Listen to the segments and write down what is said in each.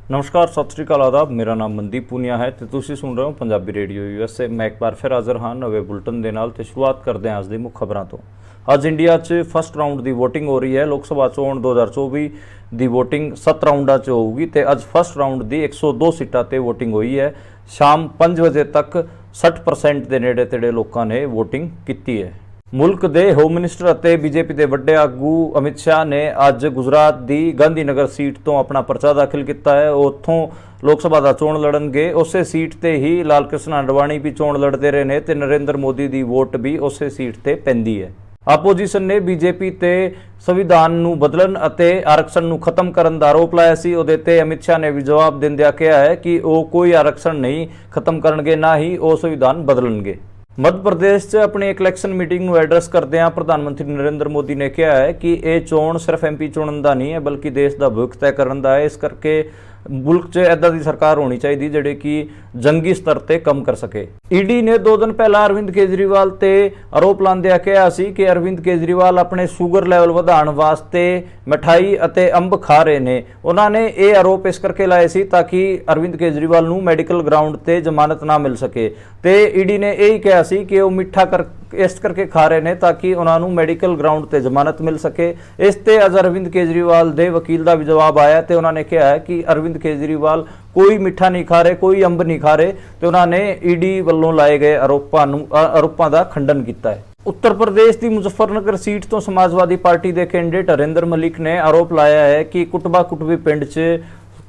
नमस्कार, सत श्री अकाल, आदाब। मेरा नाम मनदीप पूनिया है तो तुसी सुन रहे हो पंजाबी रेडियो यूएसए। मैं एक बार फिर हाज़र हाँ नवे बुलेटिन ਦੇ ਨਾਲ ਤੇ ਸ਼ੁਰੂਆਤ ਕਰਦੇ ਹਾਂ ਅੱਜ ਦੀ ਮੁੱਖ ਖਬਰਾਂ ਤੋਂ। ਅੱਜ ਇੰਡੀਆ 'ਚ ਫਸਟ ਰਾਊਂਡ ਦੀ VOTਿੰਗ ਹੋ ਰਹੀ ਹੈ। ਲੋਕ ਸਭਾ ਚੋਣ 2024 ਦੀ VOTਿੰਗ 7 ਰਾਊਂਡਾਂ 'ਚ ਹੋਊਗੀ ਤੇ ਅੱਜ ਫਸਟ ਰਾਊਂਡ ਦੀ 102 ਸੀਟਾਂ ਤੇ VOTਿੰਗ ਹੋਈ ਹੈ। ਸ਼ਾਮ 5 ਵਜੇ ਤੱਕ 60% ਦੇ ਨੇੜੇ ਤੇੜੇ ਲੋਕਾਂ ਨੇ VOTਿੰਗ ਕੀਤੀ ਹੈ। ਮੁਲਕ ਦੇ ਹੋਮ ਮਿਨਿਸਟਰ ਅਤੇ ਬੀਜੇਪੀ ਦੇ ਵੱਡੇ ਆਗੂ ਅਮਿਤ ਸ਼ਾਹ ਨੇ ਅੱਜ ਗੁਜਰਾਤ ਦੀ ਗਾਂਧੀਨਗਰ ਸੀਟ ਤੋਂ ਆਪਣਾ ਪਰਚਾ ਦਾਖਲ ਕੀਤਾ ਹੈ। ਉੱਥੋਂ ਲੋਕ ਸਭਾ ਦਾ ਚੋਣ ਲੜਨਗੇ। ਉਸੇ ਸੀਟ ਤੇ ਹੀ ਲਾਲ ਕ੍ਰਿਸ਼ਨ ਅਡਵਾਣੀ ਵੀ ਚੋਣ ਲੜਦੇ ਰਹੇ ਨੇ ਤੇ ਨਰਿੰਦਰ ਮੋਦੀ ਦੀ ਵੋਟ ਵੀ ਉਸੇ ਸੀਟ ਤੇ ਪੈਂਦੀ ਹੈ। ਆਪੋਜੀਸ਼ਨ ਨੇ ਬੀਜੇਪੀ ਤੇ ਸੰਵਿਧਾਨ ਨੂੰ ਬਦਲਣ ਅਤੇ ਆਰਕਸ਼ਣ ਨੂੰ ਖਤਮ ਕਰਨ ਦਾ ਆਰੋਪ ਲਾਇਆ ਸੀ। ਉਹਦੇ ਤੇ ਅਮਿਤ ਸ਼ਾਹ ਨੇ ਵੀ ਜਵਾਬ ਦਿੰਦਿਆਂ ਕਿਹਾ ਹੈ ਕਿ ਉਹ ਕੋਈ ਆਰਕਸ਼ਣ ਨਹੀਂ ਖਤਮ ਕਰਨਗੇ, ਨਾ ਹੀ ਉਹ ਸੰਵਿਧਾਨ ਬਦਲਣਗੇ। मध्य प्रदेश 'ਚ ਆਪਣੀ ਇੱਕ ਇਲੈਕਸ਼ਨ ਮੀਟਿੰਗ ਨੂੰ ਐਡਰੈਸ ਕਰਦਿਆਂ ਪ੍ਰਧਾਨ ਮੰਤਰੀ ਨਰਿੰਦਰ ਮੋਦੀ ਨੇ ਕਿਹਾ ਹੈ ਕਿ ਇਹ ਚੋਣ ਸਿਰਫ MP ਚੁਣਨ ਦਾ ਨਹੀਂ ਹੈ ਬਲਕਿ ਦੇਸ਼ ਦਾ ਭਵਿੱਖ ਤੈਅ ਕਰਨ ਦਾ ਹੈ। ਇਸ ਕਰਕੇ ਮੁਲਕ 'ਚ ਇੱਦਾਂ ਦੀ ਸਰਕਾਰ ਹੋਣੀ ਚਾਹੀਦੀ ਜਿਹੜੇ ਕਿ ਜੰਗੀ ਸਤਰ ਤੇ ਕੰਮ ਕਰ ਸਕੇ। ਈਡੀ ਨੇ 2 ਦਿਨ ਪਹਿਲਾਂ ਅਰਵਿੰਦ ਕੇਜਰੀਵਾਲ ਤੇ ਆਰੋਪ ਲਾਉਂਦਿਆਂ ਕਿਹਾ ਸੀ ਕਿ ਅਰਵਿੰਦ ਕੇਜਰੀਵਾਲ ਆਪਣੇ ਸ਼ੂਗਰ ਲੈਵਲ ਵਧਾਉਣ ਵਾਸਤੇ ਮਿਠਾਈ ਅਤੇ ਅੰਬ ਖਾ ਰਹੇ ਨੇ। ਉਹਨਾਂ ਨੇ ਇਹ ਆਰੋਪ ਇਸ ਕਰਕੇ ਲਾਏ ਸੀ ਤਾਂ ਕਿ ਅਰਵਿੰਦ ਕੇਜਰੀਵਾਲ ਨੂੰ ਮੈਡੀਕਲ ਗਰਾਊਂਡ ਤੇ ਜ਼ਮਾਨਤ ਨਾ ਮਿਲ ਸਕੇ ਤੇ ਈਡੀ ਨੇ ਇਹ ਹੀ ਕਿਹਾ ਸੀ ਕਿ ਉਹ ਮਿੱਠਾ ਇਸ ਕਰਕੇ ਖਾ ਰਹੇ ਨੇ ਤਾਂ ਕਿ ਉਹਨਾਂ ਨੂੰ ਮੈਡੀਕਲ ਗਰਾਊਂਡ ਤੇ ਜ਼ਮਾਨਤ ਮਿਲ ਸਕੇ। ਇਸ ਤੇ ਅੱਜ ਅਰਵਿੰਦ ਕੇਜਰੀਵਾਲ ਦੇ ਵਕੀਲ ਦਾ ਵੀ ਜਵਾਬ ਆਇਆ ਤੇ ਉਹਨਾਂ ਨੇ ਕਿਹਾ ਹੈ ਕਿ ਅਰਵਿੰਦ ਕੇਜਰੀਵਾਲ ਕੋਈ ਮਿੱਠਾ ਨਹੀਂ ਖਾ ਰਹੇ, ਕੋਈ ਅੰਬ ਨਹੀਂ ਖਾ ਰਹੇ ਤੇ ਉਹਨਾਂ ਨੇ ਈਡੀ ਵੱਲੋਂ ਲਾਏ ਗਏ ਆਰੋਪਾਂ ਦਾ ਖੰਡਨ ਕੀਤਾ ਹੈ। ਉੱਤਰ ਪ੍ਰਦੇਸ਼ ਦੀ ਮੁਜ਼ੱਫਰਨਗਰ ਸੀਟ ਤੋਂ ਸਮਾਜਵਾਦੀ ਪਾਰਟੀ ਦੇ ਕੈਂਡੀਡੇਟ ਹਰਿੰਦਰ ਮਲਿਕ ਨੇ ਆਰੋਪ ਲਾਇਆ ਹੈ ਕਿ ਕੁਟਬਾ ਕੁਟਬੀ ਪਿੰਡ 'ਚ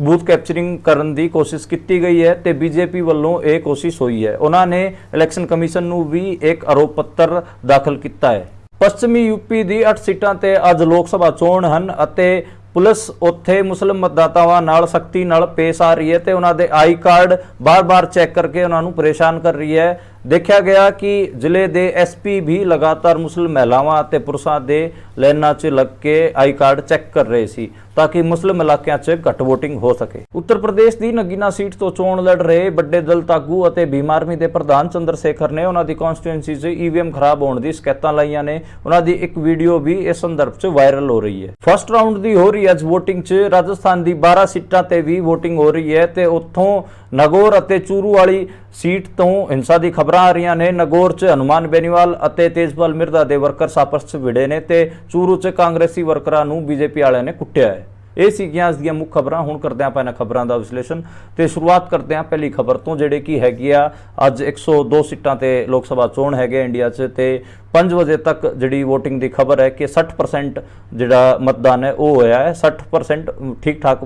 ਬੂਥ ਕੈਪਚਰਿੰਗ ਕਰਨ ਦੀ ਕੋਸ਼ਿਸ਼ ਕੀਤੀ ਗਈ ਹੈ ਤੇ ਬੀਜੇਪੀ ਵੱਲੋਂ ਇਹ ਕੋਸ਼ਿਸ਼ ਹੋਈ ਹੈ। ਉਹਨਾਂ ਨੇ ਇਲੈਕਸ਼ਨ ਕਮਿਸ਼ਨ ਨੂੰ ਵੀ ਇੱਕ ਆਰੋਪ ਪੱਤਰ ਦਾਖਲ ਕੀਤਾ ਹੈ। ਪੱਛਮੀ ਯੂਪੀ ਦੀ 8 ਸੀਟਾਂ ਤੇ ਅੱਜ ਲੋਕ ਸਭਾ ਚੋਣ ਹਨ ਅਤੇ ਪੁਲਿਸ ਉੱਥੇ ਮੁਸਲਿਮ ਮਤਦਾਤਾਵਾਂ ਨਾਲ ਸਖਤੀ ਨਾਲ ਪੇਸ਼ ਆ ਰਹੀ ਹੈ ਤੇ ਉਹਨਾਂ ਦੇ ਆਈ ਕਾਰਡ ਬਾਰ-ਬਾਰ ਚੈੱਕ ਕਰਕੇ ਉਹਨਾਂ ਨੂੰ ਪਰੇਸ਼ਾਨ ਕਰ ਰਹੀ ਹੈ। ਦੇਖਿਆ ਗਿਆ ਕਿ ਜ਼ਿਲ੍ਹੇ ਦੇ SP ਵੀ ਲਗਾਤਾਰ ਮੁਸਲਿਮ ਮਹਿਲਾਵਾਂ ਅਤੇ ਪੁਰਸ਼ਾਂ ਦੇ ਲਾਈਨਾਂ 'ਚ ਲੱਗ ਕੇ ਆਈ ਕਾਰਡ ਚੈੱਕ ਕਰ ਰਹੇ ਸੀ ਤਾਂ ਕਿ ਮੁਸਲਿਮ ਇਲਾਕਿਆਂ 'ਚ ਘੱਟ VOTਿੰਗ ਹੋ ਸਕੇ। ਉੱਤਰ ਪ੍ਰਦੇਸ਼ ਦੀ ਨਗੀਨਾ ਸੀਟ ਤੋਂ ਚੋਣ ਲੜ ਰਹੇ ਵੱਡੇ ਦਲਿਤ ਆਗੂ ਅਤੇ ਭੀਮ ਆਰਮੀ ਦੇ ਪ੍ਰਧਾਨ ਚੰਦਰ ਸ਼ੇਖਰ ਨੇ ਉਹਨਾਂ ਦੀ ਕਨਸਟੀਟੂਐਂਸੀ 'ਚ EVM ਖਰਾਬ ਹੋਣ ਦੀ ਸ਼ਿਕਾਇਤਾਂ ਲਾਈਆਂ ਨੇ। ਉਹਨਾਂ ਦੀ ਇੱਕ ਵੀਡੀਓ ਵੀ ਇਸ ਸੰਦਰਭ 'ਚ ਵਾਇਰਲ ਹੋ ਰਹੀ ਹੈ। ਫਸਟ ਰਾਊਂਡ ਦੀ ਹੋ ਰਹੀ ਅੱਜ VOTਿੰਗ 'ਚ ਰਾਜਸਥਾਨ ਦੀ 12 ਸੀਟਾਂ ਤੇ ਵੀ VOTਿੰਗ ਹੋ ਰਹੀ ਹੈ ਤੇ ਉੱਥੋਂ ਨਗੌਰ ਅਤੇ ਚੂਰੂ ਵਾਲੀ ਸੀਟ ਤੋਂ ਹਿੰਸਾ ਦੀ ਖਬਰਾਂ ਆ ਰਹੀਆਂ ਨੇ। ਨਗੌਰ 'ਚ ਹਨੂਮਾਨ ਬੇਨੀਵਾਲ ਅਤੇ ਤੇਜਪਾਲ ਮਿਰਜ਼ਾ ਦੇ ਵਰਕਰ ਆਪਸ 'ਚ ਵਿੜੇ ਨੇ ਤੇ ਚੂਰੂ 'ਚ ਕਾਂਗਰਸੀ ਵਰਕਰਾਂ ਨੂੰ BJP ਵਾਲਿਆਂ ਨੇ ਕੁੱਟਿਆ ਹੈ। ਇਹ ਸੀਗੀਆਂ ਅੱਜ ਦੀਆਂ ਮੁੱਖ ਖਬਰਾਂ। ਹੁਣ ਕਰਦੇ ਆਪਾਂ ਇਹਨਾਂ ਖਬਰਾਂ ਦਾ ਵਿਸ਼ਲੇਸ਼ਣ ਤੇ ਸ਼ੁਰੂਆਤ ਕਰਦੇ ਹਾਂ ਪਹਿਲੀ ਖਬਰ ਤੋਂ ਜਿਹੜੀ ਕਿ ਹੈਗੀ ਆ ਅੱਜ 102 ਸੀਟਾਂ ਤੇ ਲੋਕ ਸਭਾ ਚੋਣ ਹੈਗੇ ਇੰਡੀਆ 'ਚ ਤੇ 5 ਵਜੇ ਤੱਕ ਜਿਹੜੀ VOTਿੰਗ ਦੀ ਖਬਰ ਹੈ ਕਿ 60% ਜਿਹੜਾ ਮਤਦਾਨ ਹੈ ਉਹ ਹੋਇਆ ਹੈ। 60% ਠੀਕ ਠਾਕ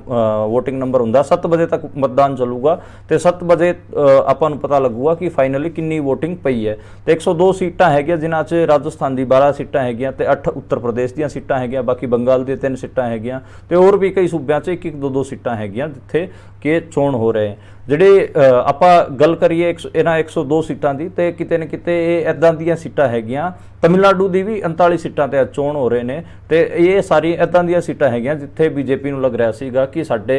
VOTਿੰਗ ਨੰਬਰ ਹੁੰਦਾ। 7 ਵਜੇ ਤੱਕ ਮਤਦਾਨ ਚੱਲੂਗਾ ਤੇ 7 ਵਜੇ ਆਪਾਂ ਨੂੰ ਪਤਾ ਲੱਗੂਗਾ ਕਿ ਫਾਈਨਲੀ ਕਿੰਨੀ VOTਿੰਗ ਪਈ ਹੈ। ਤੇ 102 ਸੀਟਾਂ ਹੈਗੀਆਂ ਜਿਨ੍ਹਾਂ 'ਚ ਰਾਜਸਥਾਨ ਦੀ 12 ਸੀਟਾਂ ਹੈਗੀਆਂ ਤੇ 8 ਉੱਤਰ ਪ੍ਰਦੇਸ਼ ਦੀਆਂ ਸੀਟਾਂ ਹੈਗੀਆਂ, ਬਾਕੀ ਬੰਗਾਲ ਦੀਆਂ 3 ਸੀਟਾਂ ਹੈਗੀਆਂ ਤੇ ਹੋਰ ਵੀ ਕਈ ਸੂਬਿਆਂ 'ਚ 1-1 2-2 ਸੀਟਾਂ ਹੈਗੀਆਂ ਜਿੱਥੇ ਕਿ ਚੋਣ ਹੋ ਰਹੇ। ਜਿਹੜੇ ਆਪਾਂ ਗੱਲ ਕਰੀਏ ਇਹਨਾਂ 102 ਸੀਟਾਂ ਦੀ ਤੇ ਕਿਤੇ ਨਾ ਕਿਤੇ ਇਹ ਇੱਦਾਂ ਦੀਆਂ ਸੀਟਾਂ ਹੈਗੀਆਂ। ਤਮਿਲਨਾਡੂ ਦੀ ਵੀ 39 ਸੀਟਾਂ ਤੇ ਚੋਣ ਹੋ ਰਹੇ ਨੇ ਤੇ ਇਹ ਸਾਰੀ ਇੱਦਾਂ ਦੀਆਂ ਸੀਟਾਂ ਹੈਗੀਆਂ ਜਿੱਥੇ BJP ਨੂੰ ਲੱਗ ਰਿਹਾ ਸੀਗਾ ਕਿ ਸਾਡੇ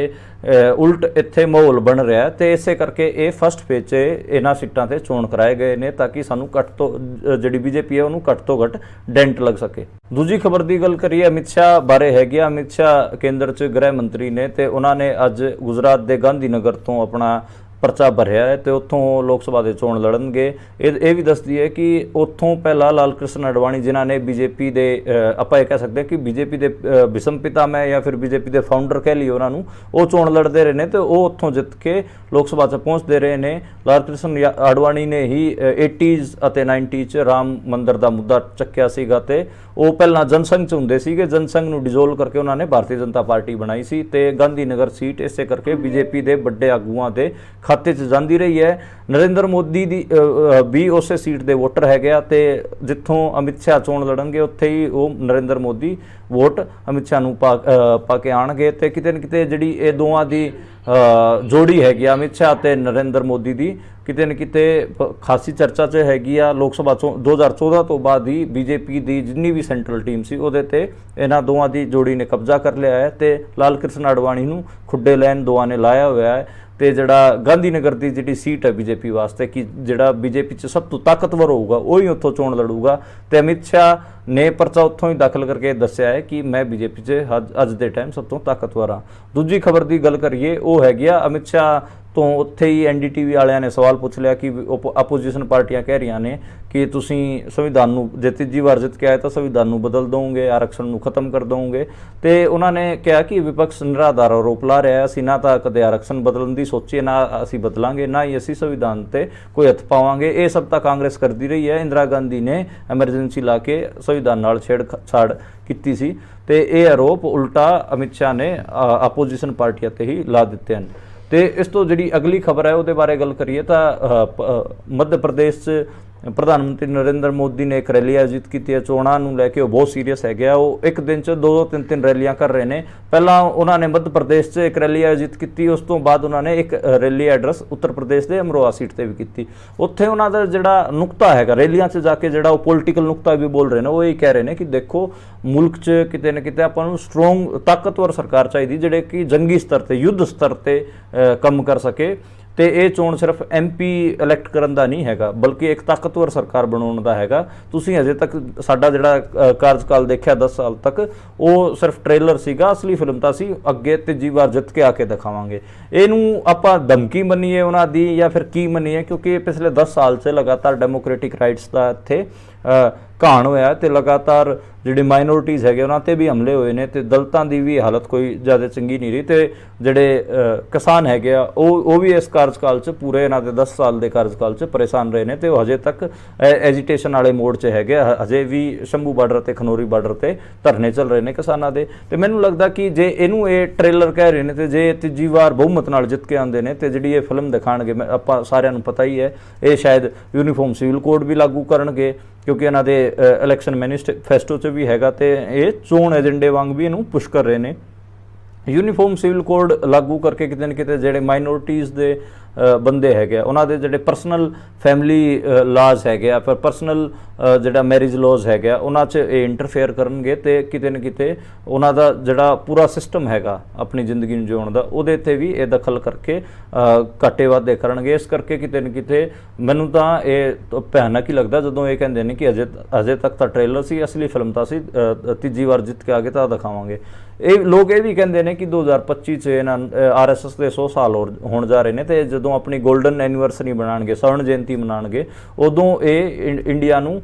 ਉਲਟ ਇੱਥੇ ਮਾਹੌਲ ਬਣ ਰਿਹਾ ਤੇ ਇਸੇ ਕਰਕੇ ਇਹ ਫਸਟ ਫੇਜ਼ 'ਚ ਇਹਨਾਂ ਸੀਟਾਂ ਤੇ ਚੋਣ ਕਰਾਏ ਗਏ ਨੇ ਤਾਂ ਕਿ ਸਾਨੂੰ ਘੱਟ ਤੋਂ ਜਿਹੜੀ BJP ਹੈ ਉਹਨੂੰ ਘੱਟ ਤੋਂ ਘੱਟ ਡੈਂਟ ਲੱਗ ਸਕੇ। ਦੂਜੀ ਖਬਰ ਦੀ ਗੱਲ ਕਰੀਏ ਅਮਿਤ ਸ਼ਾਹ ਬਾਰੇ ਹੈਗੀ ਆ। ਅਮਿਤ ਸ਼ਾਹ ਕੇਂਦਰ 'ਚ ਗ੍ਰਹਿ ਮੰਤਰੀ ਨੇ ਤੇ ਉਹਨਾਂ ਨੇ ਅੱਜ ਗੁਜਰਾਤ ਦੇ ਗਾਂਧੀਨਗਰ ਤੋਂ ਆਪਣਾ ਪਰਚਾ ਭਰਿਆ ਹੈ ਤੇ ਉੱਥੋਂ ਲੋਕ ਸਭਾ ਦੇ ਚੋਣ ਲੜਨਗੇ। ਇਹ ਵੀ ਦੱਸਦੀ ਹੈ ਕਿ ਉੱਥੋਂ ਪਹਿਲਾਂ ਲਾਲ ਕ੍ਰਿਸ਼ਨ ਅਡਵਾਣੀ ਜਿਨ੍ਹਾਂ ਨੇ BJP ਦੇ ਆਪਾਂ ਇਹ ਕਹਿ ਸਕਦੇ ਹਾਂ ਕਿ BJP ਦੇ ਵਿਸ਼ਮ ਪਿਤਾਮਹ ਜਾਂ ਫਿਰ BJP ਦੇ ਫਾਊਂਡਰ ਕਹਿ ਲਈਏ ਉਹਨਾਂ ਨੂੰ, ਉਹ ਚੋਣ ਲੜਦੇ ਰਹੇ ਨੇ ਤੇ ਉਹ ਉੱਥੋਂ ਜਿੱਤ ਕੇ ਲੋਕ ਸਭਾ 'ਚ ਪਹੁੰਚਦੇ ਰਹੇ ਨੇ। ਲਾਲ ਕ੍ਰਿਸ਼ਨ ਅਡਵਾਣੀ ਨੇ ਹੀ 80s ਅਤੇ 90s 'ਚ ਰਾਮ ਮੰਦਿਰ ਦਾ ਮੁੱਦਾ ਚੱਕਿਆ ਸੀਗਾ ਤੇ ਉਹ ਪਹਿਲਾਂ ਜਨਸੰਘ 'ਚ ਹੁੰਦੇ ਸੀਗੇ। ਜਨਸੰਘ ਨੂੰ ਡਿਜ਼ੋਲਵ ਕਰਕੇ ਉਹਨਾਂ ਨੇ ਭਾਰਤੀ ਜਨਤਾ ਪਾਰਟੀ ਬਣਾਈ ਸੀ ਤੇ ਗਾਂਧੀਨਗਰ ਸੀਟ ਇਸੇ ਕਰਕੇ BJP ਦੇ ਵੱਡੇ ਆਗੂਆਂ ਦੇ ਖਾਤੇ 'ਚ ਜਾਂਦੀ ਰਹੀ ਹੈ। ਨਰਿੰਦਰ ਮੋਦੀ ਦੀ ਵੀ ਉਸੇ ਸੀਟ ਦੇ ਵੋਟਰ ਹੈਗੇ ਆ ਤੇ ਜਿੱਥੋਂ ਅਮਿਤ ਸ਼ਾਹ ਚੋਣ ਲੜਨਗੇ ਉੱਥੇ ਹੀ ਉਹ ਨਰਿੰਦਰ ਮੋਦੀ ਵੋਟ ਅਮਿਤ ਸ਼ਾਹ ਨੂੰ ਪਾ ਕੇ ਆਉਣਗੇ ਤੇ ਕਿਤੇ ਨਾ ਕਿਤੇ ਜਿਹੜੀ ਇਹ ਦੋਵਾਂ ਦੀ ਜੋੜੀ ਹੈਗੀ ਆ ਅਮਿਤ ਸ਼ਾਹ ਤੇ ਨਰਿੰਦਰ ਮੋਦੀ ਦੀ ਕਿਤੇ ਨਾ ਕਿਤੇ ਖਾਸੀ ਚਰਚਾ 'ਚ ਹੈਗੀ ਆ। ਲੋਕ ਸਭਾ 2014 ਤੋਂ ਬਾਅਦ ਹੀ ਬੀਜੇਪੀ ਦੀ ਜਿੰਨੀ ਵੀ ਸੈਂਟਰਲ ਟੀਮ ਸੀ ਉਹਦੇ ਤੇ ਇਹਨਾਂ ਦੋਵਾਂ ਦੀ ਜੋੜੀ ਨੇ ਕਬਜ਼ਾ ਕਰ ਲਿਆ ਹੈ ਤੇ ਲਾਲ ਕ੍ਰਿਸ਼ਨ ਅਡਵਾਣੀ ਨੂੰ ਖੁੱਡੇ ਲੈਣ ਦੋਵਾਂ ਨੇ ਲਾਇਆ ਹੋਇਆ ਹੈ। ਤੇ ਜਿਹੜਾ ਗਾਂਧੀ ਨਗਰ ਦੀ ਜਿਹੜੀ ਸੀਟ ਹੈ ਬੀਜੇਪੀ ਵਾਸਤੇ ਕਿ ਜਿਹੜਾ ਬੀਜੇਪੀ 'ਚ ਸਭ ਤੋਂ ਤਾਕਤਵਰ ਹੋਊਗਾ ਉਹੀ ਉੱਥੋਂ ਚੋਣ ਲੜੂਗਾ ਤੇ ਅਮਿਤ ਸ਼ਾਹ ਨੇ ਪਰਚਾ ਉੱਥੋਂ ਹੀ ਦਾਖਲ ਕਰਕੇ ਦੱਸਿਆ ਹੈ ਕਿ ਮੈਂ ਬੀਜੇਪੀ 'ਚ ਅੱਜ ਦੇ ਟਾਈਮ ਸਭ ਤੋਂ ਤਾਕਤਵਰ ਹਾਂ। ਦੂਜੀ ਖਬਰ ਦੀ ਗੱਲ ਕਰੀਏ, ਉਹ ਹੈਗੀ ਆ ਅਮਿਤ ਸ਼ਾਹ ਤੋਂ ਉੱਥੇ ਹੀ ਐਨਡੀਟੀਵੀ ਵਾਲਿਆਂ ਨੇ ਸਵਾਲ ਪੁੱਛ ਲਿਆ ਕਿ ਆਪੋਜੀਸ਼ਨ ਪਾਰਟੀਆਂ ਕਹਿ ਰਹੀਆਂ ਨੇ ਕਿ ਤੁਸੀਂ ਸੰਵਿਧਾਨ ਨੂੰ ਜੇ ਤੀਜੀ ਵਾਰ ਜਿੱਤ ਕੇ ਆਏ ਤਾਂ ਸੰਵਿਧਾਨ ਨੂੰ ਬਦਲ ਦੋਗੇ, ਆਰਕਸ਼ਣ ਨੂੰ ਖਤਮ ਕਰ ਦੋਗੇ। ਤੇ ਉਹਨਾਂ ਨੇ ਕਿਹਾ ਕਿ ਵਿਪਕਸ਼ ਨਿਰਾਧਾਰ ਆਰੋਪ ਲਾ ਰਿਹਾ, ਅਸੀਂ ਨਾ ਤਾਂ ਕਦੇ ਆਰਕਸ਼ਣ ਬਦਲਣ ਦੀ ਸੋਚੀਏ, ਨਾ ਅਸੀਂ ਬਦਲਾਂਗੇ, ਨਾ ਹੀ ਅਸੀਂ ਸੰਵਿਧਾਨ ਤੇ ਕੋਈ ਹੱਥ ਪਾਵਾਂਗੇ। ਇਹ ਸਭ ਤਾਂ ਕਾਂਗਰਸ ਕਰਦੀ ਰਹੀ ਹੈ। ਇੰਦਰਾ ਗਾਂਧੀ ਨੇ ਐਮਰਜੈਂਸੀ ਲਾ ਕੇ ਸੰਵਿਧਾਨ ਨਾਲ ਛੇੜਛਾੜ ਕੀਤੀ ਸੀ ਤੇ ਇਹ ਆਰੋਪ ਉਲਟਾ ਅਮਿਤ ਸ਼ਾਹ ਨੇ ਆਪੋਜੀਸ਼ਨ ਪਾਰਟੀਆਂ ਤੇ ਹੀ ਲਾ ਦਿੱਤੇ ਹਨ। ਤੇ ਇਸ ਤੋਂ ਜਿਹੜੀ ਅਗਲੀ ਖਬਰ ਹੈ ਉਹਦੇ ਬਾਰੇ ਗੱਲ ਕਰੀਏ ਤਾਂ ਮੱਧ ਪ੍ਰਦੇਸ਼ 'ਚ ਪ੍ਰਧਾਨ ਮੰਤਰੀ ਨਰਿੰਦਰ ਮੋਦੀ ਨੇ ਇੱਕ ਰੈਲੀ ਆਯੋਜਿਤ ਕੀਤੀ ਹੈ। ਚੋਣਾਂ ਨੂੰ ਲੈ ਕੇ ਉਹ ਬਹੁਤ ਸੀਰੀਅਸ ਹੈਗੇ ਆ। ਉਹ ਇੱਕ ਦਿਨ 'ਚ 2-3 ਰੈਲੀਆਂ ਕਰ ਰਹੇ ਨੇ। ਪਹਿਲਾਂ ਉਹਨਾਂ ਨੇ ਮੱਧ ਪ੍ਰਦੇਸ਼ 'ਚ ਇੱਕ ਰੈਲੀ ਆਯੋਜਿਤ ਕੀਤੀ, ਉਸ ਤੋਂ ਬਾਅਦ ਉਹਨਾਂ ਨੇ ਇੱਕ ਰੈਲੀ ਐਡਰੈਸ ਉੱਤਰ ਪ੍ਰਦੇਸ਼ ਦੇ ਅਮਰੋਹਾ ਸੀਟ ਤੇ ਵੀ ਕੀਤੀ। ਉੱਥੇ ਉਹਨਾਂ ਦਾ ਜਿਹੜਾ ਨੁਕਤਾ ਹੈਗਾ ਰੈਲੀਆਂ 'ਚ ਜਾ ਕੇ, ਜਿਹੜਾ ਉਹ ਪੋਲੀਟੀਕਲ ਨੁਕਤਾ ਵੀ ਬੋਲ ਰਹੇ ਨੇ, ਉਹ ਇਹ ਕਹਿ ਰਹੇ ਨੇ ਕਿ ਦੇਖੋ ਮੁਲਕ 'ਚ ਕਿਤੇ ਨਾ ਕਿਤੇ ਆਪਾਂ ਨੂੰ ਸਟਰੋਂਗ ਤਾਕਤਵਰ ਸਰਕਾਰ ਚਾਹੀਦੀ ਜਿਹੜੇ ਕਿ ਜੰਗੀ ਸਤਰ ਤੇ ਯੁੱਧ ਸਤਰ ਤੇ ਕੰਮ ਕਰ ਸਕੇ। ਤੇ ਇਹ ਚੋਣ ਸਿਰਫ ਐਮਪੀ ਇਲੈਕਟ ਕਰਨ ਦਾ ਨਹੀਂ ਹੈਗਾ ਬਲਕਿ ਇੱਕ ਤਾਕਤਵਰ ਸਰਕਾਰ ਬਣਾਉਣ ਦਾ ਹੈਗਾ। ਤੁਸੀਂ ਅਜੇ ਤੱਕ ਸਾਡਾ ਜਿਹੜਾ ਕਾਰਜਕਾਲ ਦੇਖਿਆ 10 ਸਾਲ ਤੱਕ, ਉਹ ਸਿਰਫ ਟ੍ਰੇਲਰ ਸੀਗਾ, ਅਸਲੀ ਫਿਲਮ ਤਾਂ ਸੀ ਅੱਗੇ ਤੀਜੀ ਵਾਰ ਜਿੱਤ ਕੇ ਆ ਕੇ ਦਿਖਾਵਾਂਗੇ। ਇਹਨੂੰ ਆਪਾਂ ਧਮਕੀ ਮੰਨੀਏ ਉਹਨਾਂ ਦੀ ਜਾਂ ਫਿਰ ਕੀ ਮੰਨੀਏ, ਕਿਉਂਕਿ ਪਿਛਲੇ 10 ਸਾਲ 'ਚ ਲਗਾਤਾਰ ਡੈਮੋਕ੍ਰੈਟਿਕ ਰਾਈਟਸ ਦਾ ਇੱਥੇ ਘਾਣ ਹੋਇਆ ਤੇ ਲਗਾਤਾਰ ਜਿਹੜੇ ਮਾਈਨੋਰਿਟੀਜ਼ ਹੈਗੇ ਉਹਨਾਂ ਤੇ ਵੀ ਹਮਲੇ ਹੋਏ ਨੇ ਤੇ ਦਲਿਤਾਂ ਦੀ ਵੀ ਹਾਲਤ ਕੋਈ ਜ਼ਿਆਦਾ ਚੰਗੀ ਨਹੀਂ ਰਹੀ ਤੇ ਜਿਹੜੇ ਕਿਸਾਨ ਹੈਗੇ ਆ ਉਹ ਵੀ ਇਸ ਕਾਰਜਕਾਲ 'ਚ ਪੂਰੇ ਇਹਨਾਂ ਦੇ 10 ਸਾਲ ਦੇ ਕਾਰਜਕਾਲ 'ਚ ਪਰੇਸ਼ਾਨ ਰਹੇ ਨੇ ਤੇ ਉਹ ਹਜੇ ਤੱਕ ਐਜੀਟੇਸ਼ਨ ਵਾਲੇ ਮੋਡ 'ਚ ਹੈਗੇ। ਹਜੇ ਵੀ ਸ਼ੰਭੂ ਬਾਰਡਰ ਤੇ ਖਨੌਰੀ ਬਾਰਡਰ ਤੇ ਧਰਨੇ ਚੱਲ ਰਹੇ ਨੇ ਕਿਸਾਨਾਂ ਦੇ। ਤੇ ਮੈਨੂੰ ਲੱਗਦਾ ਕਿ ਜੇ ਇਹਨੂੰ ਇਹ ਟ੍ਰੇਲਰ ਕਹਿ ਰਹੇ ਨੇ ਤੇ ਜੇ ਤੀਜੀ ਵਾਰ ਬਹੁਮਤ ਨਾਲ ਜਿੱਤ ਕੇ ਆਉਂਦੇ ਨੇ ਤੇ ਜਿਹੜੀ ਇਹ ਫਿਲਮ ਦਿਖਾਣਗੇ, ਆਪਾਂ ਸਾਰਿਆਂ ਨੂੰ ਪਤਾ ਹੀ ਹੈ, ਇਹ ਸ਼ਾਇਦ ਯੂਨੀਫਾਰਮ ਸਿਵਲ ਕੋਡ ਵੀ ਲਾਗੂ ਕਰਨਗੇ ਕਿਉਂਕਿ ਇਹਨਾਂ ਦੇ ਇਲੈਕਸ਼ਨ ਮੈਨੀਫੈਸਟੋ 'ਚ ਵੀ ਹੈਗਾ ਤੇ ਇਹ ਚੋਣ ਏਜੰਡੇ ਵਾਂਗ ਵੀ ਇਹਨੂੰ ਪੁਸ਼ ਕਰ ਰਹੇ ਨੇ। ਯੂਨੀਫਾਰਮ ਸਿਵਲ ਕੋਡ ਲਾਗੂ ਕਰਕੇ ਕਿਤੇ ਨਾ ਕਿਤੇ ਜਿਹੜੇ ਮਾਈਨੋਰਿਟੀਜ਼ ਦੇ ਬੰਦੇ ਹੈਗੇ ਆ ਉਹਨਾਂ ਦੇ ਜਿਹੜੇ ਪਰਸਨਲ ਫੈਮਿਲੀ ਲਾਜ਼ ਹੈਗੇ ਆ, ਫਿਰ ਪਰਸਨਲ ਜਿਹੜਾ ਮੈਰਿਜ ਲਾਜ਼ ਹੈਗਾ ਉਹਨਾਂ 'ਚ ਇਹ ਇੰਟਰਫੇਅਰ ਕਰਨਗੇ ਤੇ ਕਿਤੇ ਨਾ ਕਿਤੇ ਉਹਨਾਂ ਦਾ ਜਿਹੜਾ ਪੂਰਾ ਸਿਸਟਮ ਹੈਗਾ ਆਪਣੀ ਜ਼ਿੰਦਗੀ ਨੂੰ ਜਿਉਣ ਦਾ, ਉਹਦੇ 'ਤੇ ਵੀ ਇਹ ਦਖਲ ਕਰਕੇ ਘਾਟੇ ਵਾਧੇ ਕਰਨਗੇ। ਇਸ ਕਰਕੇ ਕਿਤੇ ਨਾ ਕਿਤੇ ਮੈਨੂੰ ਤਾਂ ਇਹ ਭਿਆਨਕ ਹੀ ਲੱਗਦਾ ਜਦੋਂ ਇਹ ਕਹਿੰਦੇ ਨੇ ਕਿ ਅਜੇ ਤੱਕ ਤਾਂ ਟ੍ਰੇਲਰ ਸੀ, ਅਸਲੀ ਫਿਲਮ ਤਾਂ ਸੀ ਤੀਜੀ ਵਾਰ ਜਿੱਤ ਕੇ ਆ ਕੇ ਤਾਂ ਦਿਖਾਵਾਂਗੇ। ਇਹ ਲੋਕ ਇਹ ਵੀ ਕਹਿੰਦੇ ਨੇ ਕਿ 2025 'ਚ ਇਹਨਾਂ RSS ਦੇ 100 ਸਾਲ ਹੋਣ ਜਾ ਰਹੇ ਨੇ ਤੇ ਜਦੋਂ ਆਪਣੀ ਗੋਲਡਨ ਐਨੀਵਰਸਰੀ ਮਨਾਉਣਗੇ, ਸਵਰਨ ਜਯੰਤੀ ਮਨਾਉਣਗੇ, ਉਦੋਂ ਇਹ ਇੰਡੀਆ ਨੂੰ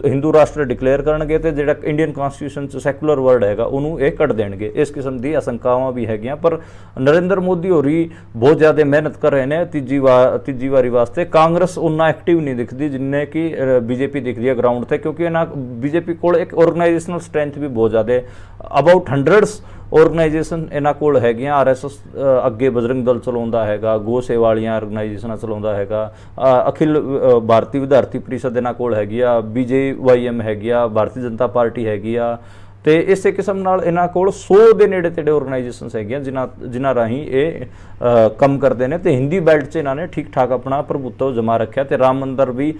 ਹਿੰਦੂ ਰਾਸ਼ਟਰ ਡਿਕਲੇਅਰ ਕਰਨਗੇ ਤੇ ਜਿਹੜਾ ਇੰਡੀਅਨ ਕਨਸਟੀਟਿਊਸ਼ਨ 'ਚ ਸੈਕੂਲਰ ਵਰਡ ਹੈਗਾ ਉਹਨੂੰ ਇਹ ਕੱਢ ਦੇਣਗੇ। ਇਸ ਕਿਸਮ ਦੀ ਆਸ਼ੰਕਾਵਾਂ ਵੀ ਹੈਗੀਆਂ ਪਰ ਨਰਿੰਦਰ ਮੋਦੀ ਹੋਰੀ ਬਹੁਤ ਜ਼ਿਆਦਾ ਮਿਹਨਤ ਕਰ ਰਹੇ ਨੇ ਤੀਜੀ ਵਾਰੀ ਵਾਸਤੇ। ਕਾਂਗਰਸ ਉਨਾ ਐਕਟਿਵ ਨਹੀਂ ਦਿਖਦੀ ਜਿੰਨੇ ਕਿ ਬੀਜੇਪੀ ਦਿਖਦੀ ਹੈ ਗਰਾਊਂਡ ਤੇ, ਕਿਉਂਕਿ ਇਹਨਾਂ ਬੀਜੇਪੀ ਕੋਲ ਇੱਕ ਆਰਗੇਨਾਈਜੇਸ਼ਨਲ ਸਟਰੈਂਥ ਵੀ ਬਹੁਤ ਜ਼ਿਆਦਾ ਅਬਾਊਟ 100 ਆਰਗੇਨਾਈਜੇਸ਼ਨ ਇਹਨਾਂ ਕੋਲ ਹੈਗੀਆਂ। RSS ਅੱਗੇ ਬਜਰੰਗ ਦਲ ਚਲਾਉਂਦਾ ਹੈਗਾ, ਗੋ ਸੇਵਾ ਵਾਲੀਆਂ ਆਰਗੇਨਾਈਜੇਸ਼ਨਾਂ ਚਲਾਉਂਦਾ ਹੈਗਾ, ਅਖਿਲ ਭਾਰਤੀ ਵਿਦਿਆਰਥੀ ਪ੍ਰੀਸ਼ਦ ਇਹਨਾਂ ਕੋਲ ਹੈਗੀ ਆ, BJYM ਹੈਗੀ ਆ, ਭਾਰਤੀ ਜਨਤਾ ਪਾਰਟੀ ਹੈਗੀ ਆ ਤੇ ਇਸੇ ਕਿਸਮ ਨਾਲ ਇਹਨਾਂ ਕੋਲ 100 ਦੇ ਨੇੜੇ ਤੇੜੇ ਆਰਗੇਨਾਈਜੇਸ਼ਨਸ ਹੈਗੀਆਂ ਜਿਨ੍ਹਾਂ ਰਾਹੀਂ ਇਹ ਕੰਮ ਕਰਦੇ ਨੇ ਤੇ ਹਿੰਦੀ ਬੈਲਟ 'ਚ ਇਹਨਾਂ ਨੇ ਠੀਕ ਠਾਕ ਆਪਣਾ ਪ੍ਰਭੁੱਤਵ ਜਮਾ ਰੱਖਿਆ ਤੇ ਰਾਮ ਮੰਦਰ ਵੀ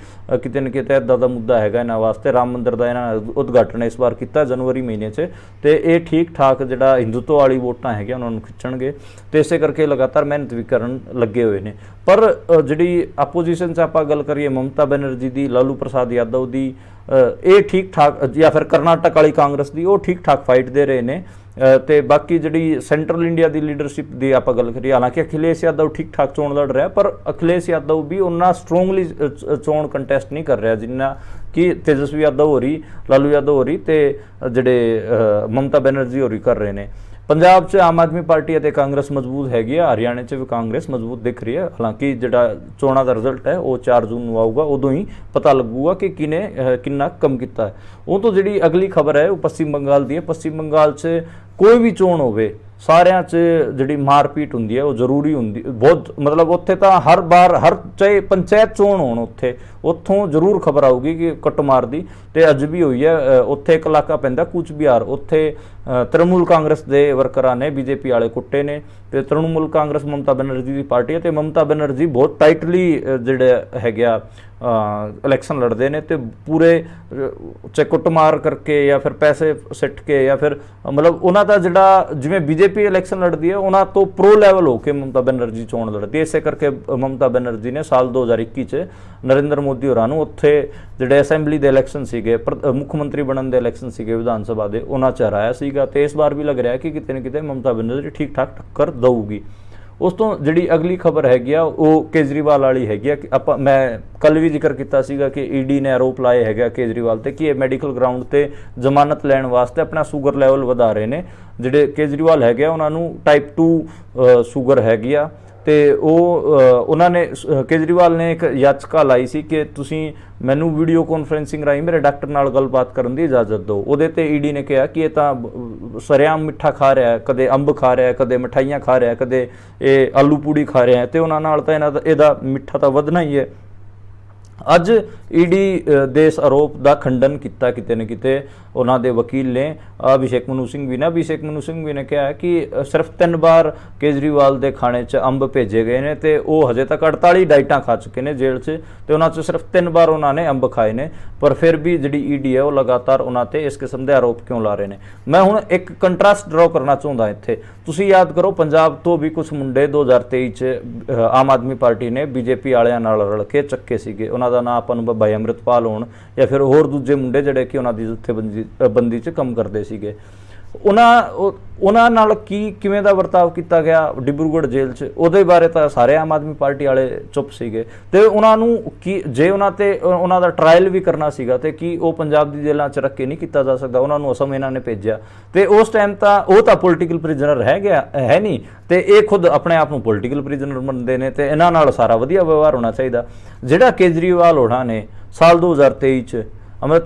ਕਿਤੇ ਨਾ ਕਿਤੇ ਇੱਦਾਂ ਦਾ ਮੁੱਦਾ ਹੈਗਾ ਇਹਨਾਂ ਵਾਸਤੇ। ਰਾਮ ਮੰਦਰ ਦਾ ਇਹਨਾਂ ਨੇ ਉਦਘਾਟਨ ਇਸ ਵਾਰ ਕੀਤਾ ਜਨਵਰੀ ਮਹੀਨੇ 'ਚ ਤੇ ਇਹ ਠੀਕ ਠਾਕ ਜਿਹੜਾ ਹਿੰਦੂਤਵ ਵਾਲੀ ਵੋਟਾਂ ਹੈਗੀਆਂ ਉਹਨਾਂ ਨੂੰ ਖਿੱਚਣਗੇ ਤੇ ਇਸੇ ਕਰਕੇ ਲਗਾਤਾਰ ਮਿਹਨਤ ਵੀ ਕਰਨ ਲੱਗੇ ਹੋਏ ਨੇ। ਪਰ ਜਿਹੜੀ ਆਪੋਜੀਸ਼ਨ 'ਚ ਆਪਾਂ ਗੱਲ ਕਰੀਏ ਮਮਤਾ ਬੈਨਰਜੀ ਦੀ, ਲਾਲੂ ਪ੍ਰਸਾਦ ਯਾਦਵ ਦੀ, ਇਹ ਠੀਕ ਠਾਕ ਜਾਂ ਫਿਰ ਕਰਨਾਟਕ ਵਾਲੀ ਕਾਂਗਰਸ ਦੀ, ਉਹ ਠੀਕ ਠਾਕ ਫਾਈਟ ਦੇ ਰਹੇ ਨੇ ਤੇ ਬਾਕੀ ਜਿਹੜੀ ਸੈਂਟਰਲ ਇੰਡੀਆ ਦੀ ਲੀਡਰਸ਼ਿਪ ਦੀ ਆਪਾਂ ਗੱਲ ਕਰੀਏ, ਹਾਲਾਂਕਿ ਅਖਿਲੇਸ਼ ਯਾਦਵ ਠੀਕ ਠਾਕ ਚੋਣ ਲੜ ਰਿਹਾ ਪਰ ਅਖਿਲੇਸ਼ ਯਾਦਵ ਵੀ ਉਹਨਾਂ ਸਟਰੋਂਗਲੀ ਚੋਣ ਕੰਟੈਸਟ ਨਹੀਂ ਕਰ ਰਿਹਾ ਜਿੰਨਾ ਕਿ ਤੇਜਸਵੀ ਯਾਦਵ ਹੋਰੀ, ਲਾਲੂ ਯਾਦਵ ਹੋਰੀ ਤੇ ਜਿਹੜੇ ਮਮਤਾ ਬੈਨਰਜੀ ਹੋਰੀ ਕਰ ਰਹੇ ਨੇ। ਪੰਜਾਬ 'ਚ ਆਮ ਆਦਮੀ ਪਾਰਟੀ ਅਤੇ ਕਾਂਗਰਸ ਮਜ਼ਬੂਤ ਹੈਗੀ ਆ, ਹਰਿਆਣੇ 'ਚ ਵੀ ਕਾਂਗਰਸ ਮਜ਼ਬੂਤ ਦਿਖ ਰਹੀ ਹੈ। ਹਾਲਾਂਕਿ ਜਿਹੜਾ ਚੋਣਾਂ ਦਾ ਰਿਜ਼ਲਟ ਹੈ ਉਹ 4 ਜੂਨ ਨੂੰ ਆਊਗਾ, ਉਦੋਂ ਹੀ ਪਤਾ ਲੱਗੂਗਾ ਕਿ ਕਿਹਨੇ ਕਿੰਨਾ ਕੰਮ ਕੀਤਾ ਹੈ। ਉਹ ਤੋਂ ਜਿਹੜੀ ਅਗਲੀ ਖਬਰ ਹੈ ਉਹ ਪੱਛਮੀ ਬੰਗਾਲ ਦੀ ਹੈ। ਪੱਛਮੀ ਬੰਗਾਲ 'ਚ ਕੋਈ ਵੀ ਚੋਣ ਹੋਵੇ ਸਾਰਿਆਂ 'ਚ ਜਿਹੜੀ ਮਾਰਪੀਟ ਹੁੰਦੀ ਹੈ ਉਹ ਜ਼ਰੂਰੀ ਹੁੰਦੀ ਬਹੁਤ, ਮਤਲਬ ਉੱਥੇ ਤਾਂ ਹਰ ਵਾਰ ਚਾਹੇ ਪੰਚਾਇਤ ਚੋਣ ਹੋਣ ਉੱਥੋਂ ਜ਼ਰੂਰ ਖਬਰ ਆਊਗੀ ਕਿ ਕੁੱਟਮਾਰ ਦੀ ਤੇ ਅੱਜ ਵੀ ਹੋਈ ਹੈ। ਉੱਥੇ ਇੱਕ ਇਲਾਕਾ ਪੈਂਦਾ ਕੂਚ ਬਿਹਾਰ, ਉੱਥੇ ਤ੍ਰਿਣਮੂਲ ਕਾਂਗਰਸ ਦੇ ਵਰਕਰਾਂ ਨੇ ਬੀਜੇਪੀ ਵਾਲੇ ਕੁੱਟੇ ਨੇ ਤੇ ਤ੍ਰਿਣਮੂਲ ਕਾਂਗਰਸ ਮਮਤਾ ਬੈਨਰਜੀ ਦੀ ਪਾਰਟੀ ਹੈ ਤੇ ਮਮਤਾ ਬੈਨਰਜੀ ਬਹੁਤ ਟਾਈਟਲੀ ਜਿਹੜੇ ਹੈਗਾ ਇਲੈਕਸ਼ਨ ਲੜਦੇ ਨੇ ਤੇ ਪੂਰੇ ਚਾਹੇ ਕੁੱਟਮਾਰ ਕਰਕੇ ਜਾਂ ਫਿਰ ਪੈਸੇ ਸਿੱਟ ਕੇ ਜਾਂ ਫਿਰ ਮਤਲਬ ਉਹਨਾਂ ਦਾ ਜਿਹੜਾ ਜਿਵੇਂ ਬੀਜੇਪੀ ਇਲੈਕਸ਼ਨ ਲੜਦੀ ਹੈ ਉਹਨਾਂ ਤੋਂ ਪ੍ਰੋ ਲੈਵਲ ਹੋ ਕੇ ਮਮਤਾ ਬੈਨਰਜੀ ਚੋਣ ਲੜਦੀ ਹੈ। ਇਸੇ ਕਰਕੇ ਮਮਤਾ ਬੈਨਰਜੀ ਨੇ ਸਾਲ 2021 ਚ ਨਰਿੰਦਰ ਮੋਦੀ ਹੋਰਾਂ ਨੂੰ ਉੱਥੇ ਜਿਹੜੇ ਅਸੈਂਬਲੀ ਦੇ ਇਲੈਕਸ਼ਨ ਸੀਗੇ ਮੁੱਖ ਮੰਤਰੀ ਬਣਨ ਦੇ ਇਲੈਕਸ਼ਨ ਸੀਗੇ ਵਿਧਾਨ ਸਭਾ ਦੇ ਉਹਨਾਂ ਚ ਹਰਾਇਆ ਸੀਗਾ ਤੇ ਇਸ ਵਾਰ ਵੀ ਲੱਗ ਰਿਹਾ ਕਿ ਕਿਤੇ ਨਾ ਕਿਤੇ ਮਮਤਾ ਬੈਨਰਜੀ ਠੀਕ ਠਾਕ ਟੱਕਰ ਦਊਗੀ। ਉਸ ਤੋਂ ਜਿਹੜੀ ਅਗਲੀ ਖਬਰ ਹੈਗੀ ਆ ਉਹ ਕੇਜਰੀਵਾਲ ਵਾਲੀ ਹੈਗੀ ਆ ਕਿ ਆਪਾਂ ਮੈਂ ਕੱਲ ਵੀ ਜ਼ਿਕਰ ਕੀਤਾ ਸੀਗਾ ਕਿ ਈਡੀ ਨੇ ਆਰੋਪ ਲਾਏ ਹੈਗਾ ਕੇਜਰੀਵਾਲ ਤੇ ਕਿ ਇਹ ਮੈਡੀਕਲ ਗਰਾਊਂਡ ਤੇ ਜ਼ਮਾਨਤ ਲੈਣ ਵਾਸਤੇ ਆਪਣਾ ਸ਼ੂਗਰ ਲੈਵਲ ਵਧਾ ਰਹੇ ਨੇ। ਜਿਹੜੇ ਕੇਜਰੀਵਾਲ ਹੈਗੇ ਆ ਉਹਨਾਂ ਨੂੰ ਟਾਈਪ 2 ਸ਼ੂਗਰ ਹੈਗੀ ਆ ਤੇ ਉਹਨਾਂ ਨੇ ਕੇਜਰੀਵਾਲ ਨੇ ਇੱਕ ਯਾਚਕਾ ਲਾਈ ਸੀ ਕਿ ਤੁਸੀਂ ਮੈਨੂੰ ਵੀਡੀਓ ਕਾਨਫਰੰਸਿੰਗ ਰਾਹੀਂ ਮੇਰੇ ਡਾਕਟਰ ਨਾਲ ਗੱਲਬਾਤ ਕਰਨ ਦੀ ਇਜਾਜ਼ਤ ਦਿਓ। ਉਹਦੇ ਤੇ ਈਡੀ ਨੇ ਕਿਹਾ ਕਿ ਇਹ ਤਾਂ ਸਰਿਆਮ ਮਿੱਠਾ ਖਾ ਰਿਹਾ, ਕਦੇ ਅੰਬ ਖਾ ਰਿਹਾ, ਕਦੇ ਮਠਾਈਆਂ ਖਾ ਰਿਹਾ, ਕਦੇ ਇਹ ਆਲੂ ਪੂੜੀ ਖਾ ਰਿਹਾ ਤੇ ਉਹਨਾਂ ਨਾਲ ਤਾਂ ਇਹਦਾ ਮਿੱਠਾ ਤਾਂ ਵਧਣਾ ਹੀ ਹੈ। ਅੱਜ ਈਡੀ ਦੇ ਇਸ ਆਰੋਪ ਦਾ ਖੰਡਨ ਕੀਤਾ ਕਿਤੇ ਨਾ ਕਿਤੇ ਉਹਨਾਂ ਦੇ ਵਕੀਲ ਨੇ ਅਭਿਸ਼ੇਕ ਮਨੂ ਸਿੰਘ ਵੀ ਨੇ ਕਿਹਾ ਕਿ ਸਿਰਫ 3 ਵਾਰ ਕੇਜਰੀਵਾਲ ਦੇ ਖਾਣੇ 'ਚ ਅੰਬ ਭੇਜੇ ਗਏ ਨੇ ਤੇ ਉਹ ਹਜੇ ਤੱਕ 48 ਡਾਈਟਾਂ ਖਾ ਚੁੱਕੇ ਨੇ ਜੇਲ੍ਹ 'ਚ ਤੇ ਉਹਨਾਂ 'ਚ ਸਿਰਫ 3 ਵਾਰ ਉਹਨਾਂ ਨੇ ਅੰਬ ਖਾਏ ਨੇ। ਪਰ ਫਿਰ ਵੀ ਜਿਹੜੀ ਈਡੀ ਹੈ ਉਹ ਲਗਾਤਾਰ ਉਹਨਾਂ ਤੇ ਇਸ ਕਿਸਮ ਦੇ ਆਰੋਪ ਕਿਉਂ ਲਾ ਰਹੇ ਨੇ। ਮੈਂ ਹੁਣ ਇੱਕ ਕੰਟਰਾਸਟ ਡਰਾਅ ਕਰਨਾ ਚਾਹੁੰਦਾ ਇੱਥੇ। ਤੁਸੀਂ ਯਾਦ ਕਰੋ ਪੰਜਾਬ ਤੋਂ ਵੀ ਕੁਝ ਮੁੰਡੇ 2023 'ਚ ਆਮ ਆਦਮੀ ਪਾਰਟੀ ਨੇ ਬੀਜੇਪੀ ਵਾਲਿਆਂ ਨਾਲ ਰਲ ਕੇ ਚੱਕੇ ਸੀਗੇ। ਉਹਨਾਂ ਦਾ ਨਾਂ ਆਪਾਂ ਨੂੰ ਭਾਈ ਅੰਮ੍ਰਿਤਪਾਲ ਹੋਣ ਜਾਂ ਫਿਰ ਹੋਰ ਦੂਜੇ ਮੁੰਡੇ ਜਿਹੜੇ ਕਿ ਉਹਨਾਂ ਦੀ ਜਥੇਬੰਦੀ 'ਚ ਕੰਮ ਕਰਦੇ ਸੀਗੇ। ਉਹਨਾਂ ਨਾਲ ਕਿਵੇਂ ਦਾ ਵਰਤਾਵ ਕੀਤਾ ਗਿਆ ਡਿਬਰੂਗੜ੍ਹ ਜੇਲ੍ਹ 'ਚ ਉਹਦੇ ਬਾਰੇ ਤਾਂ ਸਾਰੇ ਆਮ ਆਦਮੀ ਪਾਰਟੀ ਵਾਲੇ ਚੁੱਪ ਸੀਗੇ ਤੇ ਉਹਨਾਂ ਨੂੰ ਜੇ ਉਹਨਾਂ ਦਾ ਟਰਾਇਲ ਵੀ ਕਰਨਾ ਸੀਗਾ ਤੇ ਕੀ ਉਹ ਪੰਜਾਬ ਦੀ ਜੇਲ੍ਹਾਂ 'ਚ ਰੱਖ ਕੇ ਨਹੀਂ ਕੀਤਾ ਜਾ ਸਕਦਾ। ਉਹਨਾਂ ਨੂੰ ਅਸਮ ਇਹਨਾਂ ਨੇ ਭੇਜਿਆ ਤੇ ਉਸ ਟਾਈਮ ਤਾਂ ਉਹ ਤਾਂ ਪੋਲੀਟੀਕਲ ਪ੍ਰਿਜ਼ਨਰ ਹੈ ਨਹੀਂ ਤੇ ਇਹ ਖੁਦ ਆਪਣੇ ਆਪ ਨੂੰ ਪੋਲੀਟੀਕਲ ਪ੍ਰਿਜ਼ਨਰ ਮੰਨਦੇ ਨੇ ਤੇ ਇਹਨਾਂ ਨਾਲ ਸਾਰਾ ਵਧੀਆ ਵਿਵਹਾਰ ਹੋਣਾ ਚਾਹੀਦਾ। ਜਿਹੜਾ ਕੇਜਰੀਵਾਲ ਹੋਣਾ ਨੇ ਸਾਲ 2023 'ਚ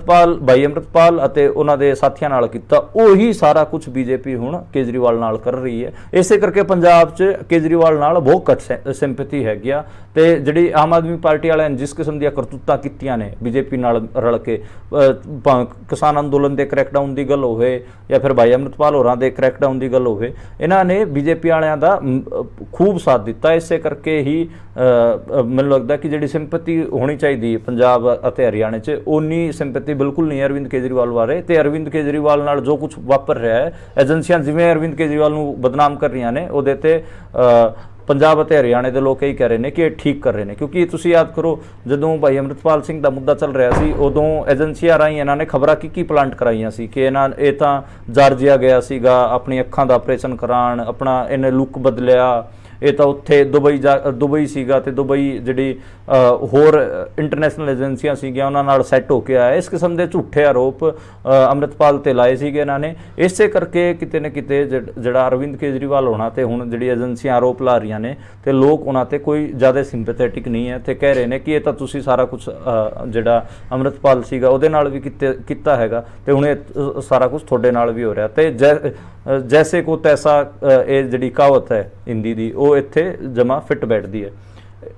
ਭਾਈ ਅੰਮ੍ਰਿਤਪਾਲ ਅਤੇ ਉਹਨਾਂ ਦੇ ਸਾਥੀਆਂ ਨਾਲ ਕੀਤਾ ਉਹੀ ਸਾਰਾ ਕੁਝ ਬੀਜੇਪੀ ਹੁਣ ਕੇਜਰੀਵਾਲ ਨਾਲ ਕਰ ਰਹੀ ਹੈ। ਇਸੇ ਕਰਕੇ ਪੰਜਾਬ 'ਚ ਕੇਜਰੀਵਾਲ ਨਾਲ ਬਹੁਤ ਘੱਟ ਸਿੰਪੈਥੀ ਹੈਗੀ ਆ ਤੇ ਜਿਹੜੀ ਆਮ ਆਦਮੀ ਪਾਰਟੀ ਵਾਲਿਆਂ ਨੇ ਜਿਸ ਕਿਸਮ ਦੀਆਂ ਕਰਤੂਤਾਂ ਕੀਤੀਆਂ ਨੇ ਬੀਜੇਪੀ ਨਾਲ ਰਲ ਕੇ ਕਿਸਾਨ ਅੰਦੋਲਨ ਦੇ ਕ੍ਰੈਕਡਾਊਨ ਦੀ ਗੱਲ ਹੋਵੇ ਜਾਂ ਫਿਰ ਭਾਈ ਅੰਮ੍ਰਿਤਪਾਲ ਹੋਰਾਂ ਦੇ ਕ੍ਰੈਕਡਾਊਨ ਦੀ ਗੱਲ ਹੋਵੇ, ਇਹਨਾਂ ਨੇ ਬੀਜੇਪੀ ਵਾਲਿਆਂ ਦਾ ਖੂਬ ਸਾਥ ਦਿੱਤਾ। ਇਸੇ ਕਰਕੇ ਹੀ ਮੈਨੂੰ ਲੱਗਦਾ ਕਿ ਜਿਹੜੀ ਸਿੰਪੈਥੀ ਹੋਣੀ ਚਾਹੀਦੀ ਪੰਜਾਬ ਅਤੇ ਹਰਿਆਣੇ 'ਚ ਉਨੀ ਸਿੰਪੈਥੀ ਬਿਲਕੁਲ ਨਹੀਂ ਅਰਵਿੰਦ ਕੇਜਰੀਵਾਲ ਬਾਰੇ। ਤੇ ਅਰਵਿੰਦ ਕੇਜਰੀਵਾਲ ਨਾਲ ਜੋ ਕੁਝ ਵਾਪਰ ਰਿਹਾ ਹੈ, ਏਜੰਸੀਆਂ ਜਿਵੇਂ ਅਰਵਿੰਦ ਕੇਜਰੀਵਾਲ ਨੂੰ ਬਦਨਾਮ ਕਰ ਰਹੀਆਂ ਨੇ ਉਹਦੇ ਤੇ ਪੰਜਾਬ ਅਤੇ ਹਰਿਆਣੇ ਦੇ ਲੋਕ ਇਹੀ ਕਹਿ ਰਹੇ ਨੇ ਕਿ ਇਹ ਠੀਕ ਕਰ ਰਹੇ ਨੇ। ਕਿਉਂਕਿ ਤੁਸੀਂ ਯਾਦ ਕਰੋ ਜਦੋਂ ਭਾਈ ਅੰਮ੍ਰਿਤਪਾਲ ਸਿੰਘ ਦਾ ਮੁੱਦਾ ਚੱਲ ਰਿਹਾ ਸੀ ਉਦੋਂ ਏਜੰਸੀਆਂ ਰਾਹੀਂ ਇਹਨਾਂ ਨੇ ਖਬਰਾਂ ਕੀ ਪਲਾਂਟ ਕਰਾਈਆਂ ਸੀ ਕਿ ਇਹ ਤਾਂ ਜਾਰਜੀਆ ਗਿਆ ਸੀਗਾ ਆਪਣੀ ਅੱਖਾਂ ਦਾ ਆਪਰੇਸ਼ਨ ਕਰਾਉਣ, ਆਪਣਾ ਇਹਨੇ ਲੁੱਕ ਬਦਲਿਆ, ਇਹ ਤਾਂ ਉੱਥੇ ਦੁਬਈ ਸੀਗਾ ਤੇ ਦੁਬਈ ਜਿਹੜੀ ਹੋਰ ਇੰਟਰਨੈਸ਼ਨਲ ਏਜੰਸੀਆਂ ਸੀਗੀਆਂ ਉਹਨਾਂ ਨਾਲ ਸੈੱਟ ਹੋ ਕੇ ਆਇਆ। ਇਸ ਕਿਸਮ ਦੇ ਝੂਠੇ ਆਰੋਪ ਅੰਮ੍ਰਿਤਪਾਲ ਤੇ ਲਾਏ ਸੀਗੇ ਇਹਨਾਂ ਨੇ। ਇਸੇ ਕਰਕੇ ਕਿਤੇ ਨਾ ਕਿਤੇ ਜਿਹੜਾ ਅਰਵਿੰਦ ਕੇਜਰੀਵਾਲ ਹੋਣਾ ਤੇ ਹੁਣ ਜਿਹੜੀ ਏਜੰਸੀਆਂ ਆਰੋਪ ਲਾ ਰਹੀਆਂ ਨੇ ਤੇ ਲੋਕ ਉਹਨਾਂ ਤੇ ਕੋਈ ਜ਼ਿਆਦਾ ਸਿੰਪੈਥੈਟਿਕ ਨਹੀਂ ਹੈ ਤੇ ਕਹਿ ਰਹੇ ਨੇ ਕਿ ਇਹ ਤਾਂ ਤੁਸੀਂ ਸਾਰਾ ਕੁਝ ਜਿਹੜਾ ਅੰਮ੍ਰਿਤਪਾਲ ਸੀਗਾ ਉਹਦੇ ਨਾਲ ਵੀ ਕੀਤਾ ਹੈਗਾ ਤੇ ਹੁਣ ਇਹ ਸਾਰਾ ਕੁਝ ਤੁਹਾਡੇ ਨਾਲ ਵੀ ਹੋ ਰਿਹਾ ਤੇ ਜੈਸੇ ਕੋ ਤੈਸਾ ਇਹ ਜਿਹੜੀ ਕਹਾਵਤ ਹੈ ਹਿੰਦੀ ਦੀ ਉਹ ਇੱਥੇ ਜਮਾ ਫਿੱਟ ਬੈਠਦੀ ਹੈ।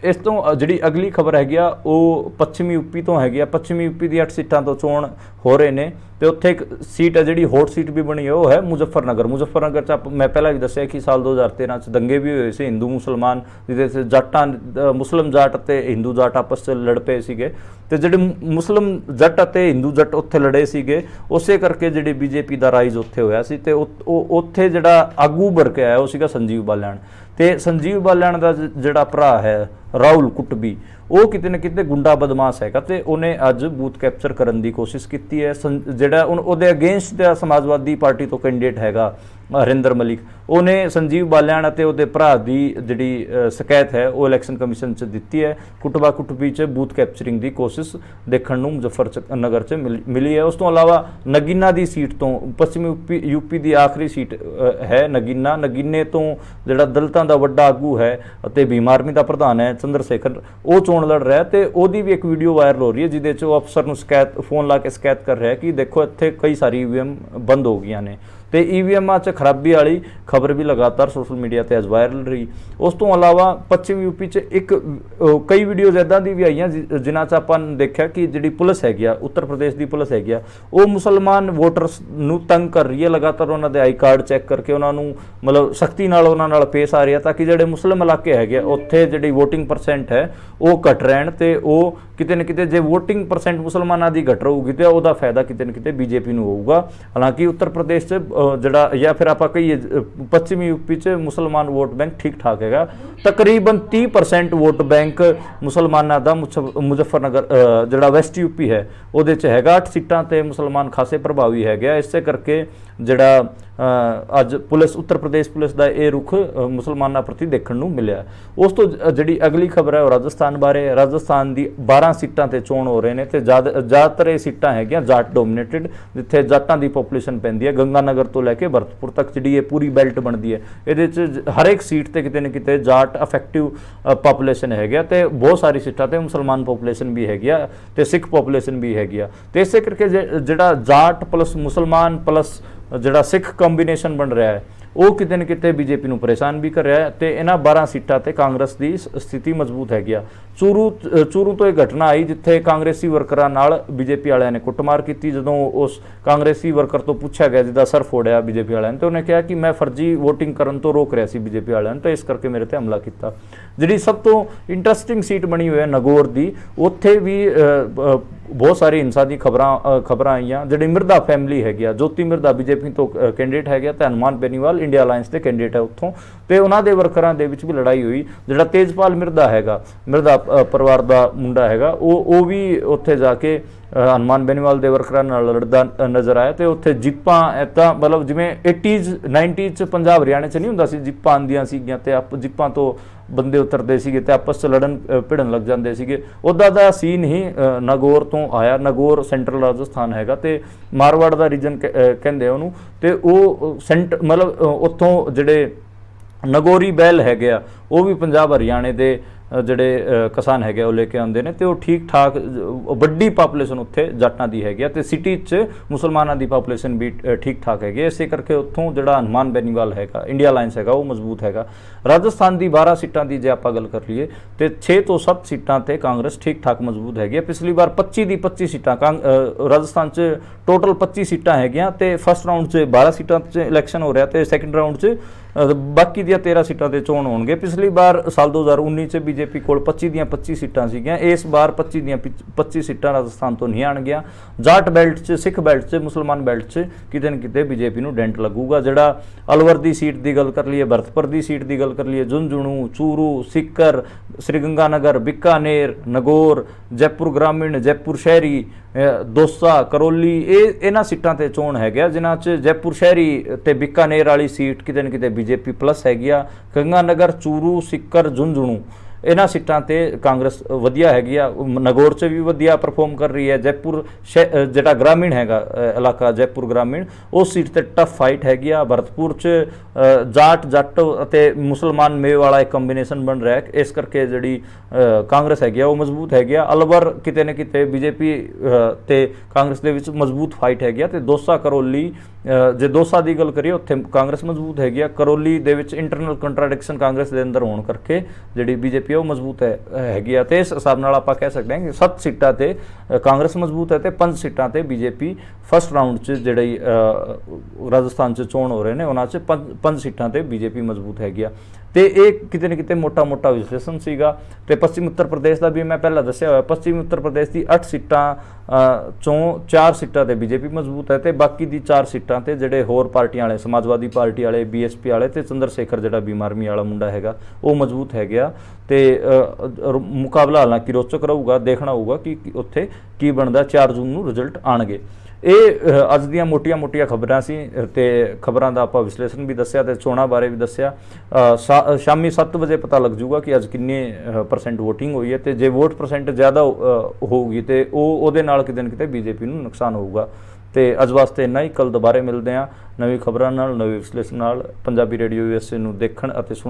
ਇਸ ਤੋਂ ਜਿਹੜੀ ਅਗਲੀ ਖਬਰ ਹੈਗੀ ਆ ਉਹ ਪੱਛਮੀ ਯੂਪੀ ਤੋਂ ਹੈਗੀ ਆ। ਪੱਛਮੀ ਯੂਪੀ ਦੀ 8 ਸੀਟਾਂ ਤੋਂ ਚੋਣ ਹੋ ਰਹੇ ਨੇ ਤੇ ਉੱਥੇ ਇੱਕ ਸੀਟ ਹੈ ਜਿਹੜੀ ਹੌਟ ਸੀਟ ਵੀ ਬਣੀ ਹੈ ਉਹ ਹੈ ਮੁਜ਼ੱਫਰਨਗਰ 'ਚ ਮੈਂ ਪਹਿਲਾਂ ਵੀ ਦੱਸਿਆ ਕਿ ਸਾਲ 2013 'ਚ ਦੰਗੇ ਵੀ ਹੋਏ ਸੀ ਹਿੰਦੂ ਮੁਸਲਮਾਨ ਜਿਹਦੇ 'ਚ ਜੱਟਾਂ ਮੁਸਲਿਮ ਜੱਟ ਅਤੇ ਹਿੰਦੂ ਜੱਟ ਆਪਸ 'ਚ ਲੜ ਪਏ ਸੀਗੇ ਤੇ ਜਿਹੜੇ ਮੁਸਲਿਮ ਜੱਟ ਅਤੇ ਹਿੰਦੂ ਜੱਟ ਉੱਥੇ ਲੜੇ ਸੀਗੇ ਉਸੇ ਕਰਕੇ ਜਿਹੜੀ ਬੀਜੇਪੀ ਦਾ ਰਾਈਜ਼ ਉੱਥੇ ਹੋਇਆ ਸੀ ਤੇ ਉੱਥੇ ਜਿਹੜਾ ਆਗੂ ਉੱਭਰ ਕੇ ਆਇਆ ਉਹ ਸੀਗਾ ਸੰਜੀਵ ਬਾਲਿਆਣ ਤੇ ਸੰਜੀਵ ਬਾਲਿਆਣ ਦਾ ਜਿਹੜਾ ਭਰਾ ਹੈ ਰਾਹੁਲ ਕੁਟਬੀ ਉਹ ਕਿਤੇ ਨਾ ਕਿਤੇ ਗੁੰਡਾ ਬਦਮਾਸ਼ ਹੈਗਾ ਤੇ ਉਹਨੇ ਅੱਜ ਬੂਥ ਕੈਪਚਰ ਕਰਨ ਦੀ ਕੋਸ਼ਿਸ਼ ਕੀਤੀ ਹੈ। ਜਿਹੜਾ ਉਹਦੇ ਅਗੇਂਸਟ ਦਾ ਸਮਾਜਵਾਦੀ ਪਾਰਟੀ ਤੋਂ ਕੈਂਡੀਡੇਟ ਹੈਗਾ ਹਰਿੰਦਰ ਮਲਿਕ ਉਹਨੇ ਸੰਜੀਵ ਬਾਲਿਆਣ ਅਤੇ ਉਹਦੇ ਭਰਾ ਦੀ ਜਿਹੜੀ ਸ਼ਿਕਾਇਤ ਹੈ ਉਹ ਇਲੈਕਸ਼ਨ ਕਮਿਸ਼ਨ 'ਚ ਦਿੱਤੀ ਹੈ। ਕੁਟਬੀ 'ਚ ਬੂਥ ਕੈਪਚਰਿੰਗ ਦੀ ਕੋਸ਼ਿਸ਼ ਦੇਖਣ ਨੂੰ ਮੁਜ਼ੱਫਰਨਗਰ 'ਚ ਮਿਲੀ ਹੈ। ਉਸ ਤੋਂ ਇਲਾਵਾ ਨਗੀਨਾ ਦੀ ਸੀਟ ਤੋਂ ਪੱਛਮੀ ਯੂਪੀ ਦੀ ਆਖਰੀ ਸੀਟ ਹੈ ਨਗੀਨੇ ਤੋਂ ਜਿਹੜਾ ਦਲਿਤਾਂ ਦਾ ਵੱਡਾ ਆਗੂ ਹੈ ਅਤੇ ਭੀਮ ਆਰਮੀ ਦਾ ਪ੍ਰਧਾਨ ਹੈ ਚੰਦਰ ਸ਼ੇਖਰ ਉਹ ਚੋਣ ਲੜ ਰਿਹਾ ਤੇ ਉਹਦੀ ਵੀ ਇੱਕ ਵੀਡੀਓ ਵਾਇਰਲ ਹੋ ਰਹੀ ਹੈ ਜਿਹਦੇ 'ਚ ਉਹ ਅਫਸਰ ਨੂੰ ਫੋਨ ਲਾ ਕੇ ਸ਼ਿਕਾਇਤ ਕਰ ਰਿਹਾ ਕਿ ਦੇਖੋ ਇੱਥੇ ਕਈ ਸਾਰੀ EVM ਬੰਦ ਹੋ ਗਈਆਂ ਨੇ ਤੇ ਈਵੀਐਮਾਂ 'ਚ ਖਰਾਬੀ ਵਾਲੀ ਖਬਰ ਵੀ ਲਗਾਤਾਰ ਸੋਸ਼ਲ ਮੀਡੀਆ ਤੇ ਅੱਜ ਵਾਇਰਲ ਰਹੀ। ਉਸ ਤੋਂ ਇਲਾਵਾ ਪੱਛਮੀ ਯੂਪੀ 'ਚ ਕਈ ਵੀਡੀਓਜ਼ ਇੱਦਾਂ ਦੀ ਵੀ ਆਈਆਂ ਜਿਨ੍ਹਾਂ 'ਚ ਆਪਾਂ ਨੇ ਦੇਖਿਆ ਕਿ ਜਿਹੜੀ ਪੁਲਿਸ ਹੈਗੀ ਆ, ਉੱਤਰ ਪ੍ਰਦੇਸ਼ ਦੀ ਪੁਲਿਸ ਹੈਗੀ ਆ, ਉਹ ਮੁਸਲਮਾਨ ਵੋਟਰਸ ਨੂੰ ਤੰਗ ਕਰ ਰਹੀ ਹੈ, ਲਗਾਤਾਰ ਉਹਨਾਂ ਦੇ ਆਈ ਕਾਰਡ ਚੈੱਕ ਕਰਕੇ ਉਹਨਾਂ ਨੂੰ ਮਤਲਬ ਸਖਤੀ ਨਾਲ ਉਹਨਾਂ ਨਾਲ ਪੇਸ਼ ਆ ਰਹੀ ਹੈ ਤਾਂ ਕਿ ਜਿਹੜੇ ਮੁਸਲਿਮ ਇਲਾਕੇ ਹੈਗੇ ਆ ਉੱਥੇ ਜਿਹੜੀ ਵੋਟਿੰਗ ਪਰਸੈਂਟ ਹੈ ਉਹ ਘਟ ਰਹਿਣ ਤੇ ਉਹ ਕਿਤੇ ਨਾ ਕਿਤੇ ਜੇ ਵੋਟਿੰਗ ਪਰਸੈਂਟ ਮੁਸਲਮਾਨਾਂ ਦੀ ਘਟ ਰਹੂਗੀ ਤੇ ਉਹਦਾ ਫਾਇਦਾ ਕਿਤੇ ਨਾ ਕਿਤੇ ਬੀਜੇਪੀ ਨੂੰ ਹੋਊਗਾ। ਹਾਲਾਂਕਿ ਉੱਤਰ ਪ੍ਰਦੇਸ਼ 'ਚ ਜਿਹੜਾ ਜਾਂ ਫਿਰ ਆਪਾਂ ਕਹੀਏ ਪੱਛਮੀ ਯੂਪੀ 'ਚ ਮੁਸਲਮਾਨ ਵੋਟ ਬੈਂਕ ਠੀਕ ਠਾਕ ਹੈਗਾ, ਤਕਰੀਬਨ 30% ਵੋਟ ਬੈਂਕ ਮੁਸਲਮਾਨਾਂ ਦਾ ਮੁਜ਼ੱਫਰਨਗਰ ਜਿਹੜਾ ਵੈਸਟ ਯੂਪੀ ਹੈ ਉਹਦੇ 'ਚ ਹੈਗਾ। 8 ਸੀਟਾਂ ਤੇ ਮੁਸਲਮਾਨ ਖਾਸੇ ਪ੍ਰਭਾਵੀ ਹੈਗੇ ਆ। ਇਸੇ ਕਰਕੇ ਜਿਹੜਾ ਅੱਜ ਪੁਲਿਸ ਉੱਤਰ ਪ੍ਰਦੇਸ਼ ਪੁਲਿਸ ਦਾ ਇਹ ਰੁਖ ਮੁਸਲਮਾਨਾਂ ਪ੍ਰਤੀ ਦੇਖਣ ਨੂੰ ਮਿਲਿਆ। ਉਸ ਤੋਂ ਜਿਹੜੀ ਅਗਲੀ ਖਬਰ ਹੈ ਉਹ ਰਾਜਸਥਾਨ ਬਾਰੇ। ਰਾਜਸਥਾਨ ਦੀ 12 ਸੀਟਾਂ ਤੇ ਚੋਣ ਹੋ ਰਹੇ ਨੇ ਤੇ ਜ਼ਿਆਦਾਤਰ ਇਹ ਸੀਟਾਂ ਹੈਗੀਆਂ ਜਾਟ ਡੋਮੀਨੇਟਡ, ਜਿੱਥੇ ਜਾਟਾਂ ਦੀ ਪੋਪੂਲੇਸ਼ਨ ਪੈਂਦੀ ਹੈ। ਗੰਗਾਨਗਰ ਤੋਂ ਲੈ ਕੇ ਭਰਤਪੁਰ ਤੱਕ ਜਿਹੜੀ ਇਹ ਪੂਰੀ ਬੈਲਟ ਬਣਦੀ ਹੈ, ਇਹਦੇ 'ਚ ਹਰ ਇੱਕ ਸੀਟ ਤੇ ਕਿਤੇ ਨਾ ਕਿਤੇ ਜਾਟ ਅਫੈਕਟਿਵ ਪਾਪੂਲੇਸ਼ਨ ਹੈਗੀ ਆ ਤੇ ਬਹੁਤ ਸਾਰੀ ਸੀਟਾਂ ਤੇ ਮੁਸਲਮਾਨ ਪਾਪੂਲੇਸ਼ਨ ਵੀ ਹੈਗੀ ਆ ਤੇ ਸਿੱਖ ਪਾਪੂਲੇਸ਼ਨ ਵੀ ਹੈਗੀ ਆ। ਤੇ ਇਸੇ ਕਰਕੇ ਜਿਹੜਾ ਜਾਟ ਪਲਸ ਮੁਸਲਮਾਨ ਪਲਸ ਜਿਹੜਾ ਸਿੱਖ ਕੰਬੀਨੇਸ਼ਨ ਬਣ ਰਿਹਾ ਹੈ ਉਹ ਕਿਤੇ ਨਾ ਕਿਤੇ ਬੀਜੇਪੀ ਨੂੰ ਪਰੇਸ਼ਾਨ ਵੀ ਕਰ ਰਿਹਾ ਹੈ ਤੇ ਇਹਨਾਂ 12 ਸੀਟਾਂ ਤੇ ਕਾਂਗਰਸ ਦੀ ਸਥਿਤੀ ਮਜ਼ਬੂਤ ਹੈਗੀ ਆ। ਚੂਰੂ ਤੋਂ ਇਹ ਘਟਨਾ ਆਈ ਜਿੱਥੇ ਕਾਂਗਰਸੀ ਵਰਕਰਾਂ ਨਾਲ ਬੀਜੇਪੀ ਵਾਲਿਆਂ ਨੇ ਕੁੱਟਮਾਰ ਕੀਤੀ। ਜਦੋਂ ਉਸ ਕਾਂਗਰਸੀ ਵਰਕਰ ਤੋਂ ਪੁੱਛਿਆ ਗਿਆ ਜਿਹਦਾ ਸਰ ਫੋੜਿਆ ਬੀਜੇਪੀ ਵਾਲਿਆਂ ਨੇ, ਤੇ ਉਹਨੇ ਕਿਹਾ ਕਿ ਮੈਂ ਫਰਜ਼ੀ ਵੋਟਿੰਗ ਕਰਨ ਤੋਂ ਰੋਕ ਰਿਹਾ ਸੀ ਬੀਜੇਪੀ ਵਾਲਿਆਂ ਨੇ, ਤਾਂ ਇਸ ਕਰਕੇ ਮੇਰੇ ਤੇ ਹਮਲਾ ਕੀਤਾ। ਜਿਹੜੀ ਸਭ ਤੋਂ ਇੰਟਰਸਟਿੰਗ ਸੀਟ ਬਣੀ ਹੋਈ ਹੈ ਨਗੌਰ ਦੀ, ਉੱਥੇ ਵੀ ਬਹੁਤ ਸਾਰੀ ਹਿੰਸਾ ਦੀ ਖਬਰਾਂ ਆਈਆਂ। ਜਿਹੜੀ ਮਿਰਦਾ ਫੈਮਿਲੀ ਹੈਗੀ ਆ, ਜੋਤੀ ਮਿਰਦਾ ਬੀਜੇਪੀ ਤੋਂ ਕੈਂਡੀਡੇਟ ਹੈਗਾ ਤੇ ਹਨੂਮਾਨ ਬੇਨੀਵਾਲ ਇੰਡੀਆ ਅਲਾਇੰਸ ਦੇ ਕੈਂਡੀਡੇਟ ਹੈ ਉੱਥੋਂ, ਤੇ ਉਹਨਾਂ ਦੇ ਵਰਕਰਾਂ ਦੇ ਵਿੱਚ ਵੀ ਲੜਾਈ ਹੋਈ। ਜਿਹੜਾ ਤੇਜਪਾਲ ਮਿਰਦਾ ਹੈਗਾ, ਮਿਰਦਾ ਪਰਿਵਾਰ ਦਾ ਮੁੰਡਾ ਹੈਗਾ, ਉਹ ਵੀ ਉੱਥੇ ਜਾ ਕੇ ਹਨੂਮਾਨ ਬੇਨੀਵਾਲ ਦੇ ਵਰਕਰਾਂ ਨਾਲ ਲੜਦਾ ਨਜ਼ਰ ਆਇਆ। ਤੇ ਉੱਥੇ ਜਿੱਪਾਂ ਇੱਦਾਂ ਮਤਲਬ ਜਿਵੇਂ 80s 90s 'ਚ ਪੰਜਾਬ ਹਰਿਆਣੇ 'ਚ ਨਹੀਂ ਹੁੰਦਾ ਸੀ, ਜਿੱਪਾਂ ਆਉਂਦੀਆਂ ਸੀਗੀਆਂ ਤੇ ਜਿੱਪਾਂ ਤੋਂ ਬੰਦੇ ਉਤਰਦੇ ਸੀਗੇ ਤੇ ਆਪਸ 'ਚ ਲੜਨ ਭਿੜਨ ਲੱਗ ਜਾਂਦੇ ਸੀਗੇ, ਉੱਦਾਂ ਦਾ ਸੀਨ ਹੀ ਨਗੌਰ ਤੋਂ ਆਇਆ। ਨਗੌਰ ਸੈਂਟਰਲ ਰਾਜਸਥਾਨ ਹੈਗਾ ਤੇ ਮਾਰਵਾੜ ਦਾ ਰੀਜਨ ਕਹਿੰਦੇ ਉਹਨੂੰ, ਤੇ ਉਹ ਮਤਲਬ ਉੱਥੋਂ ਜਿਹੜੇ ਨਗੌਰੀ ਬੈਲ ਹੈਗੇ ਆ ਉਹ ਵੀ ਪੰਜਾਬ ਹਰਿਆਣੇ ਦੇ ਜਿਹੜੇ ਕਿਸਾਨ ਹੈਗੇ ਉਹ ਲੈ ਕੇ ਆਉਂਦੇ ਨੇ ਤੇ ਉਹ ਠੀਕ ਠਾਕ ਵੱਡੀ ਪਾਪੂਲੇਸ਼ਨ ਉੱਥੇ ਜਾਟਾਂ ਦੀ ਹੈਗੀ ਆ ਤੇ ਸਿਟੀ 'ਚ ਮੁਸਲਮਾਨਾਂ ਦੀ ਪਾਪੂਲੇਸ਼ਨ ਵੀ ਠੀਕ ਠਾਕ ਹੈਗੀ। ਇਸੇ ਕਰਕੇ ਉੱਥੋਂ ਜਿਹੜਾ ਹਨੂਮਾਨ ਬੇਨੀਵਾਲ ਹੈਗਾ ਇੰਡੀਆ ਅਲਾਇੰਸ ਹੈਗਾ ਉਹ ਮਜ਼ਬੂਤ ਹੈਗਾ। ਰਾਜਸਥਾਨ ਦੀ 12 ਸੀਟਾਂ ਦੀ ਜੇ ਆਪਾਂ ਗੱਲ ਕਰ ਲਈਏ ਤੇ 6 ਤੋਂ 7 ਸੀਟਾਂ ਤੇ ਕਾਂਗਰਸ ਠੀਕ ਠਾਕ ਮਜ਼ਬੂਤ ਹੈਗੀ ਹੈ। ਪਿਛਲੀ ਵਾਰ 25 ਦੀ 25 ਸੀਟਾਂ ਰਾਜਸਥਾਨ 'ਚ ਟੋਟਲ 25 ਸੀਟਾਂ ਹੈਗੀਆਂ ਤੇ ਫਸਟ ਰਾਊਂਡ 'ਚ 12 ਸੀਟਾਂ 'ਚ ਇਲੈਕਸ਼ਨ ਹੋ ਰਿਹਾ ਤੇ ਸੈਕੰਡ ਰਾਊਂਡ 'ਚ ਬਾਕੀ ਦੀਆਂ 13 ਸੀਟਾਂ ਤੇ ਚੋਣ ਹੋਣਗੇ। ਪਿਛਲੀ ਵਾਰ ਸਾਲ 2019 'ਚ ਬੀਜੇਪੀ ਕੋਲ 25 ਦੀਆਂ 25 ਸੀਟਾਂ ਸੀਗੀਆਂ, ਇਸ ਵਾਰ 25 ਦੀਆਂ 25 ਸੀਟਾਂ ਰਾਜਸਥਾਨ ਤੋਂ ਨਹੀਂ ਆਣਗੀਆਂ। ਜਾਟ ਬੈਲਟ 'ਚ, ਸਿੱਖ ਬੈਲਟ 'ਚ, ਮੁਸਲਮਾਨ ਬੈਲਟ 'ਚ ਕਿਤੇ ਨਾ ਕਿਤੇ ਬੀਜੇਪੀ ਨੂੰ ਡੈਂਟ ਲੱਗੂਗਾ। ਜਿਹੜਾ ਅਲਵਰ ਦੀ ਸੀਟ ਦੀ ਗੱਲ ਕਰ ਲਈਏ, ਭਰਤਪੁਰ ਦੀ ਸੀਟ ਦੀ ਗੱਲ ਕਰ ਲਈਏ, झुंझुनू, चूरू, सीकर, श्रीगंगानगर, बीकानेर, नगौर, जयपुर ग्रामीण, जयपुर शहरी, दोसा, करौली, इन्हां सीटां ते चोण हैगी जिन्हां च जयपुर शहरी ते बीकानेर वाली सीट किते न किते बीजेपी प्लस हैगी आ। गंगानगर, चूरू, सीकर, झुंझुनू इन्हां सीटां ते कांग्रेस वधिया हैगी आ। नगौर च भी वधिया परफॉर्म कर रही है। जयपुर जिहड़ा ग्रामीण हैगा इलाका जयपुर ग्रामीण उस सीट ते टफ फाइट हैगी आ। भरतपुर च जाट जट ते मुसलमान मेव वाला एक कंबीनेशन बन रहा है, इस करके जिहड़ी कांग्रेस हैगी आ वो मजबूत हैगी आ। अलवर किते न किते बीजेपी ते कांग्रेस दे विच मजबूत फाइट हैगी आ। ते दोसा करौली जे दोसा की गल करिए उत्थे कांग्रेस मजबूत हैगी आ। करौली दे विच इंटरनल कंट्राडिक्शन कांग्रेस दे अंदर होने करके जिहड़ी बीजेपी वो मजबूत हैगी आ। ते इस हिसाब नाल आपां कह सकते हैं कि 7 सीटां ते कांग्रेस मजबूत है ते 5 सीटां ते बीजेपी फस्ट राउंड च जिहड़ी राजस्थान च चोण हो रहे हैं उन्हां च 5 सीटां ते बीजेपी मजबूत हैगी आ। ਤੇ ਇਹ ਕਿਤੇ ਨਾ ਕਿਤੇ ਮੋਟਾ ਮੋਟਾ ਵਿਸ਼ਲੇਸ਼ਣ ਸੀਗਾ। ਤੇ ਪੱਛਮੀ ਉੱਤਰ ਪ੍ਰਦੇਸ਼ ਦਾ ਵੀ ਮੈਂ ਪਹਿਲਾਂ ਦੱਸਿਆ ਹੋਇਆ, ਪੱਛਮੀ ਉੱਤਰ ਪ੍ਰਦੇਸ਼ ਦੀ 8 ਸੀਟਾਂ ਚੋਂ 4 ਸੀਟਾਂ ਤੇ ਬੀਜੇਪੀ ਮਜ਼ਬੂਤ ਹੈ ਤੇ ਬਾਕੀ ਦੀ 4 ਸੀਟਾਂ ਤੇ ਜਿਹੜੇ ਹੋਰ ਪਾਰਟੀਆਂ ਵਾਲੇ, ਸਮਾਜਵਾਦੀ ਪਾਰਟੀ ਵਾਲੇ, ਬੀਐਸਪੀ ਵਾਲੇ ਤੇ ਚੰਦਰਸ਼ੇਖਰ ਜਿਹੜਾ ਬੀਮਾਰਮੀ ਵਾਲਾ ਮੁੰਡਾ ਹੈਗਾ ਉਹ ਮਜ਼ਬੂਤ ਹੈਗੇ ਆ। ਤੇ ਮੁਕਾਬਲਾ ਹਾਲਾਂਕਿ ਰੋਚਕ ਰਹੂਗਾ, ਦੇਖਣਾ ਹੋਊਗਾ ਕਿ ਉੱਥੇ ਕੀ ਬਣਦਾ। 4 ਜੂਨ ਨੂੰ ਰਿਜ਼ਲਟ ਆਣਗੇ। ਇਹ ਅੱਜ ਦੀਆਂ ਮੋਟੀਆਂ ਖਬਰਾਂ ਸੀ ਤੇ ਖਬਰਾਂ ਦਾ ਆਪਾਂ ਵਿਸ਼ਲੇਸ਼ਣ ਵੀ ਦੱਸਿਆ ਤੇ ਚੋਣਾਂ ਬਾਰੇ ਵੀ ਦੱਸਿਆ। ਸ਼ਾਮੀ 7 ਵਜੇ ਪਤਾ ਲੱਗ ਜੂਗਾ ਕਿ ਅੱਜ ਕਿੰਨੇ % ਵੋਟਿੰਗ ਹੋਈ ਹੈ ਤੇ ਜੇ ਵੋਟ % ਜ਼ਿਆਦਾ ਹੋਊਗੀ ਤੇ ਉਹਦੇ ਨਾਲ ਕਿਤੇ ਨਾ ਕਿਤੇ ਬੀਜੇਪੀ ਨੂੰ ਨੁਕਸਾਨ ਹੋਊਗਾ। ਤੇ ਅੱਜ ਵਾਸਤੇ ਇੰਨਾ ਹੀ। ਕੱਲ ਦੁਬਾਰੇ ਮਿਲਦੇ ਹਾਂ ਨਵੀਂ ਖਬਰਾਂ ਨਾਲ, ਨਵੇਂ ਵਿਸ਼ਲੇਸ਼ਣ ਨਾਲ। ਪੰਜਾਬੀ ਰੇਡੀਓ USA ਨੂੰ ਦੇਖਣ ਅਤੇ ਸੁਣਨ